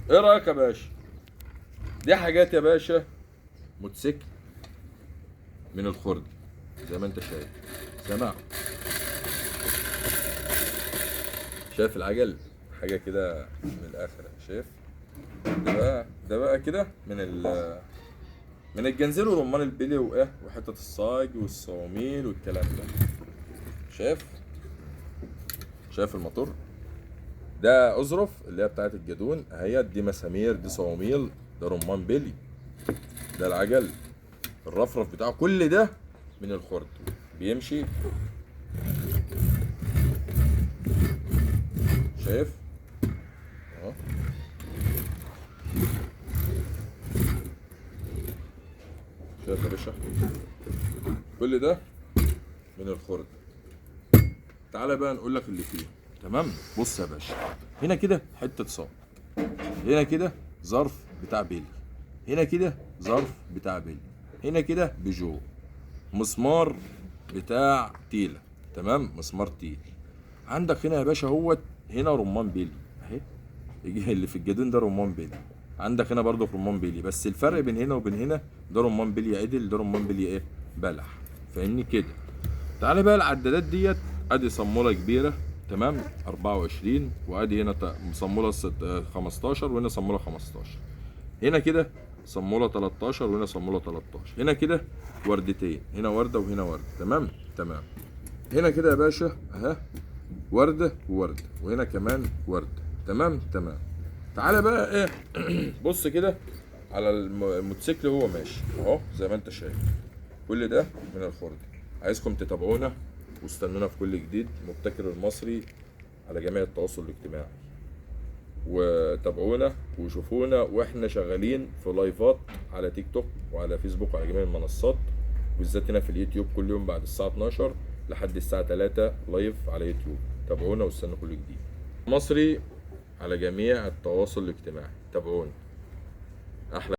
ايه رايك يا باشا؟ دي حاجات يا باشا موتوسيكل من الخرد زي ما انت شايف. سامع؟ شايف العجل؟ حاجه كده من الاخر، شايف؟ ده بقى كده من الجنزير ورمان البلي وايه وحته الصاج والصواميل والكلام ده. شايف؟ شايف الموتور؟ ده اظرف اللي هي بتاعت الجدون اهي، دي مسامير، دي صواميل، ده رمان بلي، ده العجل، الرفرف بتاعه، كل ده من الخرد. بيمشي، شايف اهو. شايف يا باشا؟ كل ده من الخرد. تعالى بقى نقول لك اللي فيه. تمام؟ بص يا باشا، هنا كده حته صاج، هنا كده ظرف بتاع بيلي، هنا كده ظرف بتاع بيلي، هنا كده بيجو، مسمار بتاع تيله. تمام؟ مسمار تيل. عندك هنا يا باشا اهوت، هنا رمان بيلي اهي، يجي اللي في الجدون ده رمان بيلي. عندك هنا برضو رمان بيلي، بس الفرق بين هنا وبين هنا، ده رمان بيلي عدل، ده رمان بيلي ايه؟ بلح. فاهمني كده؟ تعالى بقى العدادات ديت، ادي صموله كبيره، تمام، 24، وادي هنا صموله 15، وهنا صموله 15. هنا كده صموله 13، وهنا صموله 13. هنا كده وردتين، هنا ورده وهنا ورده. تمام؟ تمام. هنا كده يا باشا اهي ورده وورده، وهنا كمان ورده. تمام؟ تمام. تعالى بقى ايه بص كده على الموتوسيكل وهو ماشي اهو زي ما انت شايف. كل ده من الخرد. عايزكم تتابعونا واستنونا في كل جديد. مبتكر المصري على جميع التواصل الاجتماعي، وتابعونا وشوفونا واحنا شغالين في لايفات على تيك توك وعلى فيسبوك وعلى جميع المنصات، وبالذات هنا في اليوتيوب كل يوم بعد الساعة 12 لحد الساعة 3 لايف على يوتيوب. تابعونا واستنوا كل جديد. مصري على جميع التواصل الاجتماعي، تابعونا. احلى